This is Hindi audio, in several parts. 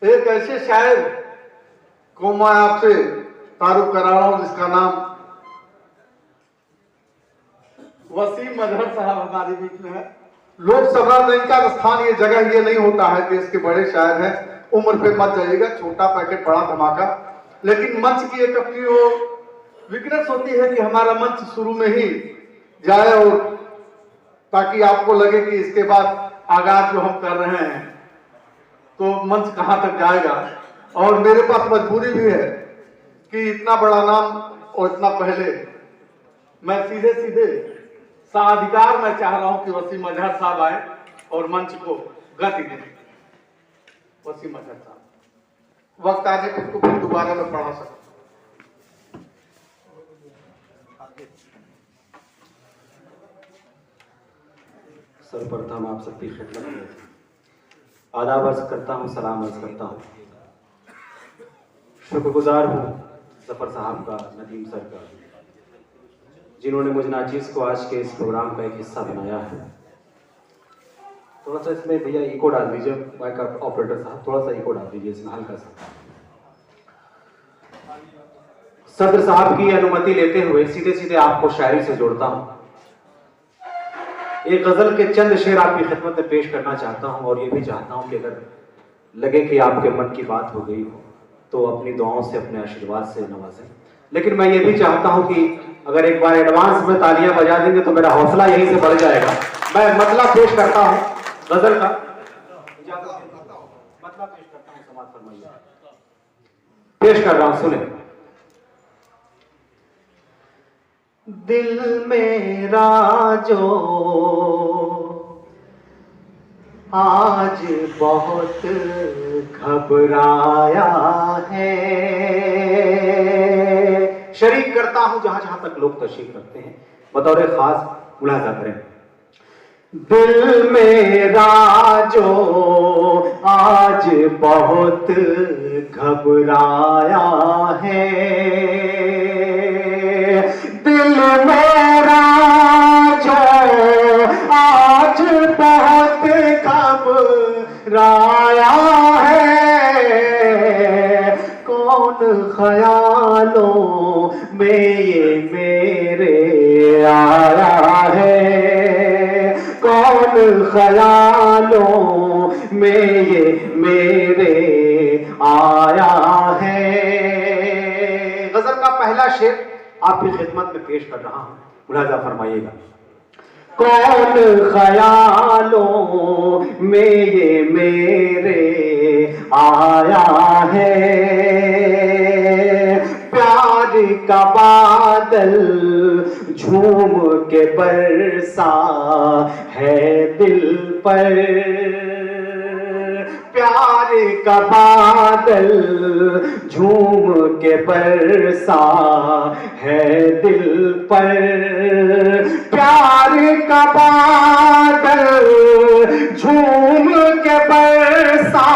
एक ऐसे शायर को मैं आपसे तारुफ करा रहा हूं जिसका नाम वसीम अजहर साहब हमारे बीच में है। लोकसभा में इनका स्थान ये जगह ये नहीं होता है। देश के बड़े शायर हैं, उम्र पे मत जाइएगा, छोटा पैकेट बड़ा धमाका। लेकिन मंच की एक अपनी वो वीकनेस होती है कि हमारा मंच शुरू में ही जाए और ताकि आपको लगे कि इसके बाद आगाज जो हम कर रहे हैं तो मंच कहां तक जाएगा। और मेरे पास मजबूरी भी है कि इतना बड़ा नाम और इतना पहले मैं सीधे सीधे साधिकार मैं चाह रहा हूं कि वसीम अजहर साहब आए और मंच को गति दें। वसीम अजहर साहब वक्त आने पर तो फिर दोबारा मैं पढ़ा सकता। सर्वप्रथम आप सबकी खिदमत में आदाब अर्ज करता हूँ, सलाम अर्ज करता हूँ। शुक्रगुजार हूँ जफर साहब का, नदीम सर का, जिन्होंने मुझे नाचीज़ को आज के इस प्रोग्राम का एक हिस्सा बनाया है। थोड़ा सा इसमें भैया इको डाल दीजिए, माइक ऑपरेटर साहब थोड़ा सा इको डाल दीजिए इसमें हल्का सा। सदर साहब की अनुमति लेते हुए सीधे सीधे आपको शायरी से जोड़ता हूँ। एक गजल के चंद शेर आपकी खिदमत में पेश करना चाहता हूँ और ये भी चाहता हूँ कि अगर लगे कि आपके मन की बात हो गई हो तो अपनी दुआओं से, अपने आशीर्वाद से नवाजें। लेकिन मैं ये भी चाहता हूँ कि अगर एक बार एडवांस में तालियां बजा देंगे तो मेरा हौसला यहीं से बढ़ जाएगा। मैं मतलब पेश करता हूँ गजल का, मतलब पेश करता हूँ, समाज फरमाइए, पेश कर रहा हूँ, सुने। दिल मेरा जो आज बहुत घबराया है, शरीक करता हूं जहां जहां तक लोग तशरीफ रखते हैं, बतौर खास मुलाजा करें। दिल मेरा जो आज बहुत घबराया है, दिल मेरा जो आज बहुत घबराया है, कौन ख्यालों में ये मेरे आया है, कौन ख्यालों में ये मेरे आया है। गजल का पहला शेर आपकी खिदमत में पेश कर रहा हूं, मुलाजा फरमाइएगा। कौन ख्यालों में ये मेरे आया है, प्यार का बादल झूम के बरसा है दिल पर, प्यार का बादल झूम के बरसा है दिल पर, प्यार का बादल झूम के बरसा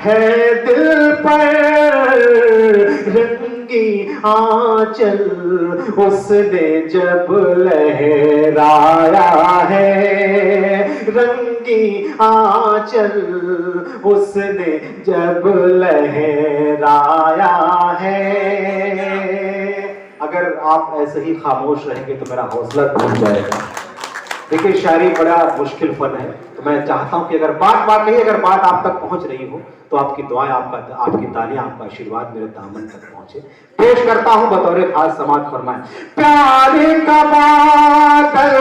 है दिल पर, रंगी आंचल उसने जब लहराया है, रंगी आंचल उसने जब लहराया है। अगर आप ऐसे ही खामोश रहेंगे तो मेरा हौसला टूट जाएगा। देखिए शायरी बड़ा मुश्किल फन है, तो मैं चाहता हूं कि अगर बात नहीं, अगर बात आप तक पहुंच रही हो तो आपकी दुआएं, आपकी तालियां, आपका आशीर्वाद मेरे दामन तक पहुंचे। पेश करता हूं बतौर खास समाज फरमाएं। प्यार का बादल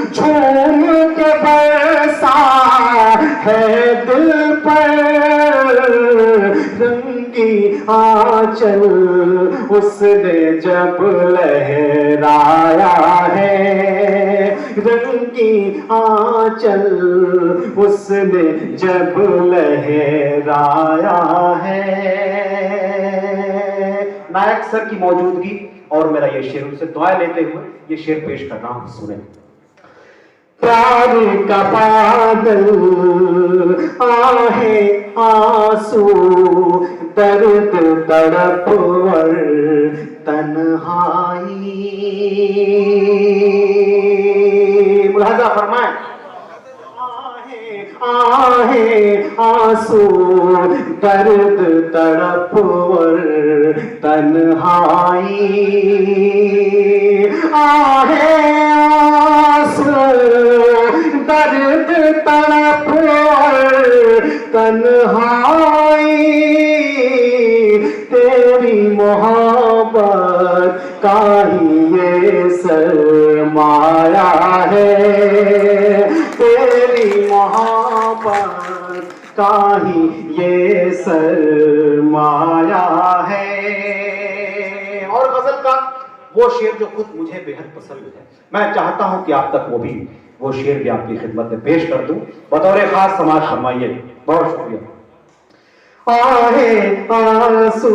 झूम के बरसा है दिल पर, रंगी आंचल उसने जब लहराया है, रंगी आंचल उसने जब लहराया है। नायक सर की मौजूदगी और मेरा ये शेर, उनसे दुआ लेते हुए ये शेर पेश कर रहा हूं, सुने। प्यार का बादल आहे आंसू दर्द तड़प और तन्हाई, मुलाजा फरमाएं। आहें आंसू दर्द तड़प और तन्हाई, आहें आंसू दर्द तड़प और तन्हाई, तेरी मोहब्बत का ही ये सरमाया है, तेरी मोहब्बत का ही ये सरमाया है। और गजल का वो शेर जो खुद मुझे बेहद पसंद है, मैं चाहता हूं कि आप तक वो शेर भी आपकी खिदमत में पेश कर दूं, बतौर खास समाज फरमाइए। बहुत शुक्रिया। आहें आंसू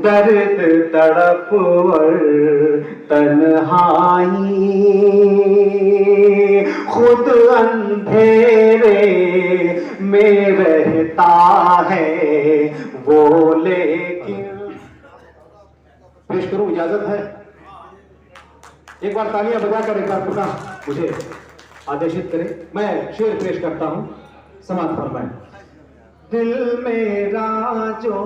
दर्द तड़प और तन्हाई, खुद अंधेरे में रहता है वो लेकिन। पेश करूं, इजाजत है? एक बार तालियां बजाकर एक बार पुनः मुझे आदेशित करें, मैं शेर पेश करता हूं, समाज फरमाएं। दिल मेरा जो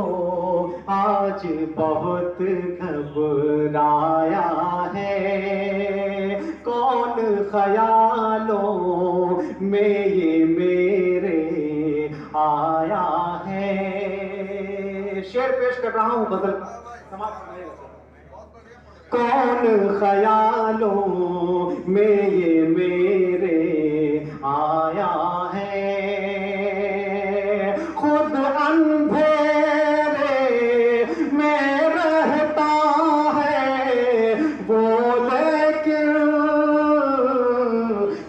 आज बहुत घबराया है, कौन ख्यालों में ये मेरे आया है। शेर पेश कर रहा हूं, गजल समाप्त करेगा। कौन ख्यालों में ये मेरे आया है, खुद अंधेरे में रहता है वो लेकिन,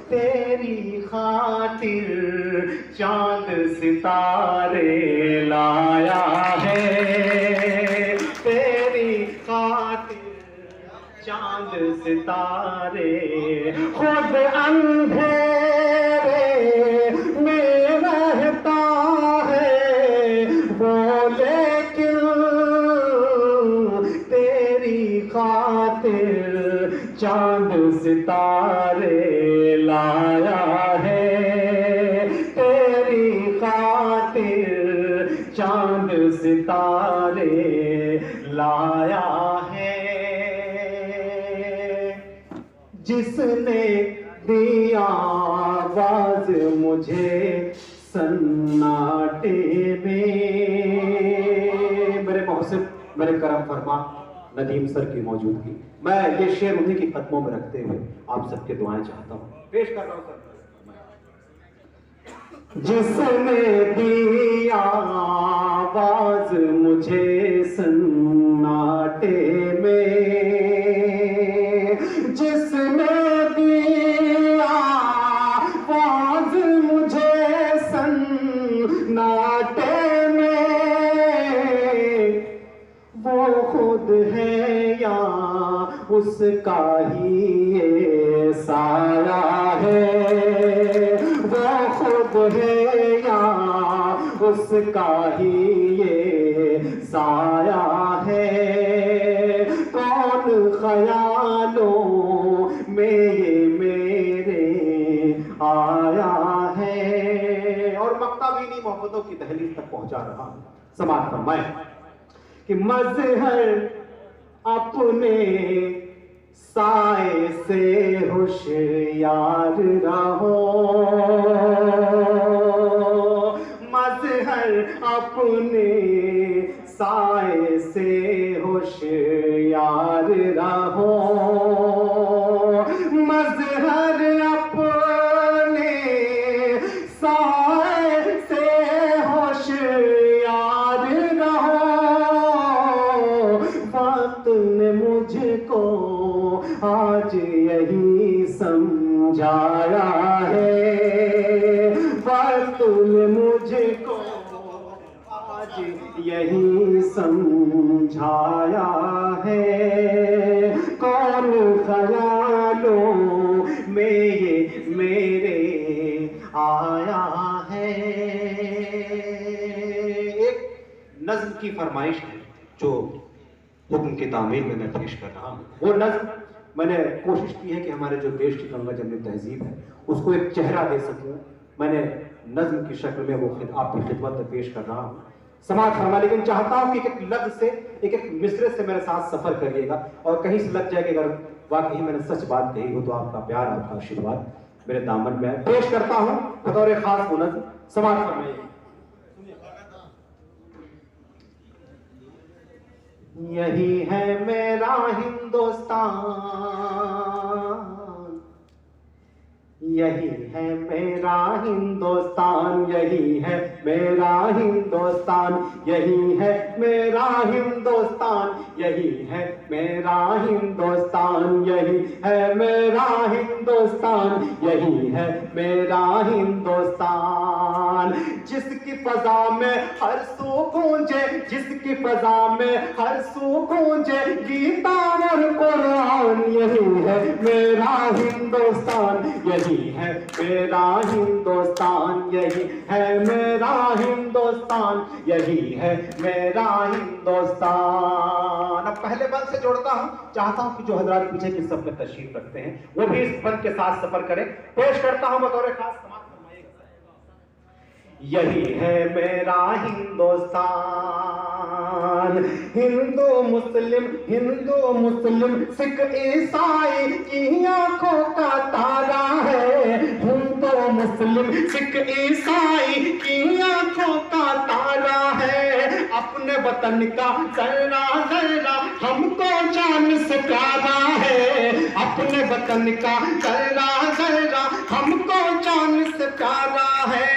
तेरी खातिर चांद सितारे लाया है, तेरी खातिर चांद सितारे, खुद अंधेरे में रहता है वो लेकिन, तेरी खातिर चांद सितारे लाया है, तेरी खातिर चांद सितारे लाया है। जिसने दिया आवाज मुझे सन्नाटे में, मेरे मोहसिन मेरे करम फरमा नदीम सर की मौजूदगी, मैं ये शेर उन्हीं के कदमों में रखते हुए आप सबके दुआएं चाहता हूं, पेश कर रहा हूं सर। जिसने दिया आवाज मुझे सन्नाटे में, जिसने दिया आवाज मुझे सन्नाटे में, वो खुद है या उसका ही ये साया है, वो खुद है या उसका ही ये साया है, कौन ख्यालों में ये मेरे आया है। और मक्ताबीनी मोहब्बतों की दहलीज तक पहुंचा रहा हूं, समाज फरमाएं कि मजहर अपने साए से होशियार रहो, मजहर अपने साए से होशियार रहो, मजहर अपने साए से होशियार रहो, वक्त ने मुझको आज यही समझाया है, वक्त ने मुझको आज यही समझाया है, कौन ख्यालों में ये मेरे आया है। एक नज्म की फरमाइश है जो हुक्म की तामील में मैं पेश कर रहा हूँ। वो नज्म मैंने कोशिश की है कि हमारे जो देश की गंगा जमनी तहजीब है उसको एक चेहरा दे सकूं। मैंने नज्म की शक्ल में वो आपकी खिदमत में पेश कर रहा हूँ। समाज फरमा, लेकिन चाहता हूं कि एक एक लफ्ज से, एक एक मिसरे से मेरे साथ सफर करिएगा और कहीं से लग जाए कि अगर वाकई मैंने सच बात कही हो तो आपका प्यार, आपका आशीर्वाद मेरे दामन में पेश करता हूं बतौर खास वो नज्म। समाज फरमाइए। यही है मेरा हिंदुस्तान, यही है मेरा हिंदुस्तान, यही है मेरा हिंदुस्तान, यही है मेरा हिंदुस्तान, यही है मेरा हिंदुस्तान, यही है मेरा हिंदुस्तान, यही है मेरा हिंदुस्तान। जिसकी फजा में हर सू गूंजे, जिसकी फजा में हर सू गूंजे गीता और कुरान, यही है मेरा हिंदुस्तान, यही है मेरा हिंदुस्तान, यही है मेरा हिंदुस्तान, यही है मेरा हिंदुस्तान। अब पहले बंद से जोड़ता हूं, चाहता हूं कि जो हजरात पीछे की सब में तशरीफ रखते हैं वो भी इस बंद के साथ सफर करें। पेश करता हूं बतौर खास। यही है मेरा हिंदुस्तान, हिंदू मुस्लिम, हिंदू मुस्लिम, सिख ईसाई की आंखों का तारा है, हिंदू मुस्लिम सिख ईसाई की आंखों का तारा है। अपने वतन का जर्रा जर्रा हमको जान से प्यारा है, अपने वतन का जर्रा जर्रा हमको जान से प्यारा है।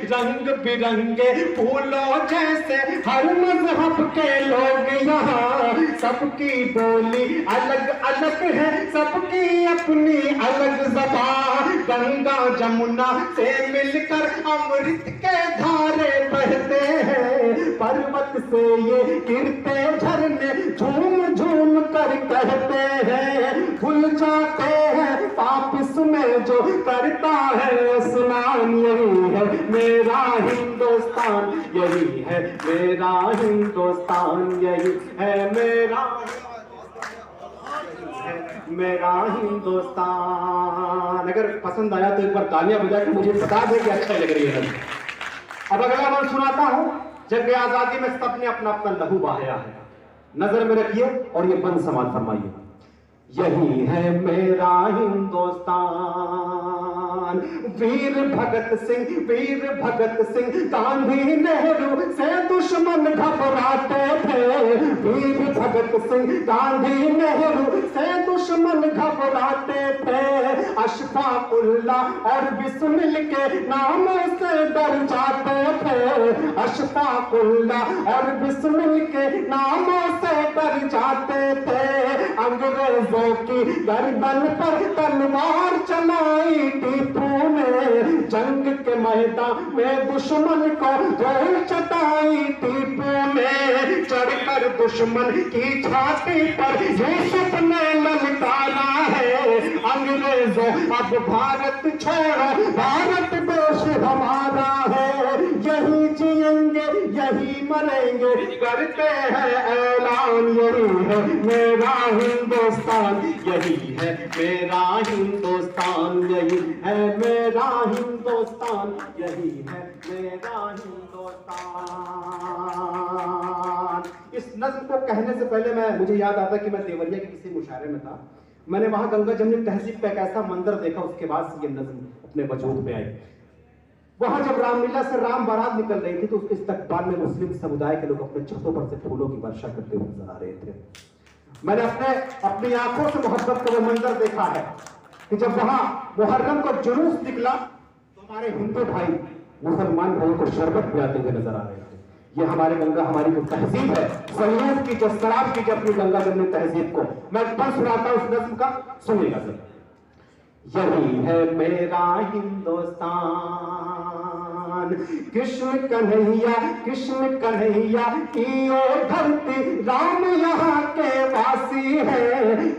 रंग बिरंगे फूलों जैसे हर मजहब के लोग यहाँ, सबकी बोली अलग अलग है, सबकी अपनी अलग ज़बान। गंगा जमुना से मिलकर अमृत के धारे बहते हैं, पर्वत से ये गिरते झरने झूम झूम कर कहते हैं, भूल जाते हैं पाप इसमें जो करता है स्नान। यही है मेरा हिंदुस्तान, यही है मेरा हिंदुस्तान, यही है मेरा हिंदुस्तान। अगर पसंद आया तो एक बार तालियां बजा के मुझे बता दे कि अच्छा लग रही है। अब अगला मैं सुनाता हूं। जंग आजादी में सबने अपना अपना लहू बहाया है, नजर में रखिए और ये बंद समाज फरमाइए। यही है मेरा हिंदुस्तान, वीर भगत सिंह, वीर भगत सिंह, गांधी नेहरू से दुश्मन घबराते थे, वीर भगत सिंह, गांधी नेहरू से दुश्मन घबराते थे। अशफाकुल्लाह और बिस्मिल के नामों से डर जाते थे, अशफाकुल्लाह और बिस्मिल के नामों से डर जाते थे। अंग्रेजों की गर्दन पर तलवार चलाई टीपू ने, जंग के मैदान में दुश्मन को गोल चटाई टीपू ने। चढ़कर दुश्मन की छाती पर यूसुफ ने ललकारा है, अंग्रेजों अब भारत छोड़ो, भारत देश हमारा है। यही जिएंगे यही मरेंगे करते हैं ऐलान। यही है मेरा हिंदुस्तान, यही है मेरा हिंदुस्तान, यही है मेरा हिंदुस्तान, यही है मेरा हिंदुस्तान। इस नज्म को कहने से पहले मुझे याद आता कि मैं देवरिया के किसी मुशायरे में था, मैंने वहां गंगा जमुनी तहजीब का एक ऐसा मंजर देखा, उसके बाद से ये नज्म अपने वजूद में आई। वहां जब रामलीला से राम बारात निकल रही थी तो उसके इस्तकबाल में मुस्लिम समुदाय के लोग अपने छतों पर से फूलों की वर्षा करते हुए नजर आ रहे थे। मैंने अपनी आंखों से मोहब्बत का वो मंजर देखा है कि जब वहां मुहर्रम का जुलूस निकला तो हमारे हिंदू भाई मुसलमान भाइयों को शरबत पिलाते हुए नजर आ रहे थे। ये हमारे गंगा, हमारी जो तहजीब है, सयूद की जो शराब की अपनी गंगा जमुनी तहजीब को मैं बस सुनाता हूं उस नज्म का, सुनिएगा सर। यही है मेरा हिंदुस्तान, कृष्ण कन्हैया की ओ धरती, राम यहाँ के वासी है,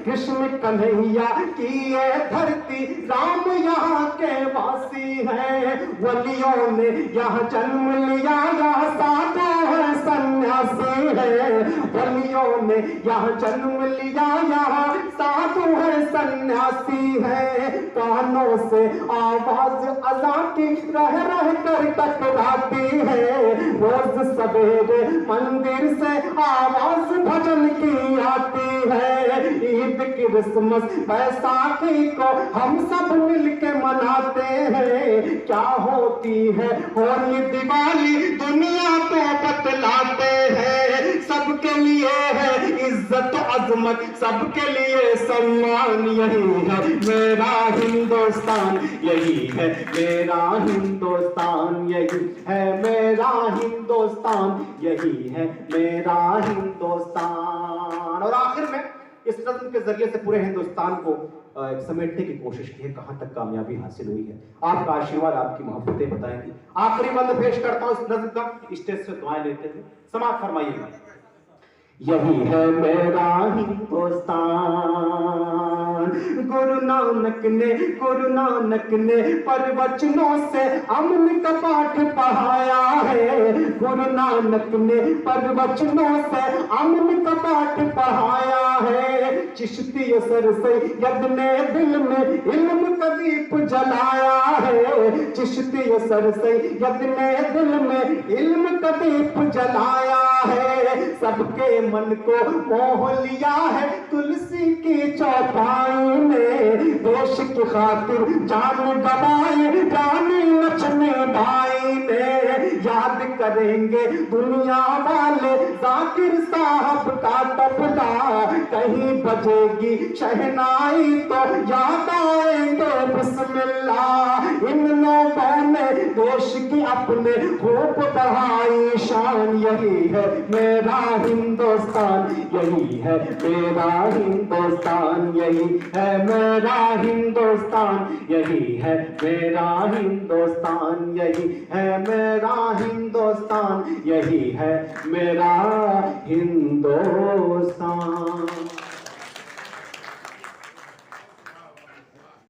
कृष्ण कन्हैया की ये धरती, राम यहाँ के वासी है। वलियों ने यहाँ जन्म लिया, यहाँ साधु है सन्यासी है, वलियों ने यहाँ जन्म लिया, यहाँ साधु है सन्यासी है। कानों से आवाज अज़ा की रह रह कर टकराती है। रोज सवेरे मंदिर से आवाज भजन की आती है। ईद क्रिसमस बैसाखी को हम सब मिलके मनाते हैं। क्या होती है होली दिवाली दुनिया को बतलाते हैं। सबके लिए है इज्जत अजमत, सबके लिए सम्मान, यही है मेरा हिंदुस्तान, यही है मेरा हिंदुस्तान, यही है मेरा हिंदुस्तान, यही है मेरा हिंदुस्तान। और आखिर में इस नज़्म के जरिए से पूरे हिंदुस्तान को समेटने की कोशिश की है। कहां तक कामयाबी हासिल हुई है, आपका आशीर्वाद, आपकी मोहब्बतें बताएंगी। आखिरी बंद पेश करता हूं इस नज़्म का, स्टेज से दुआएं लेते हुए समाप्त फरमाइएगा। यही है मेरा हिंदुस्तान, गुरु नानक ने प्रवचनों से अमन का पाठ पढ़ाया है। गुरु नानक ने प्रवचनों से अमन का पाठ पढ़ाया है। चिश्ती सर सैयद ने दिल में इल्म का दीप जलाया है। चिश्ती सर सैयद ने दिल में इल्म का दीप जलाया है। सबके मन को मोह लिया है तुलसी की चौपाई में। देश की खातिर जान गवाए रानी लक्ष्मीबाई ने। याद करेंगे दुनिया वाले जाकिर साहब का तबला, कहीं बजेगी शहनाई तो याद आएंगे बिस्मिल्लाह। इन लोगों ने देश की अपने खूब बढ़ाई शान, यही है मेरा हिंदुस्तान, यही है मेरा हिंदुस्तान, यही है मेरा हिंदुस्तान, यही है मेरा हिंदुस्तान, यही है मेरा हिंदुस्तान, यही है मेरा हिंदुस्तान।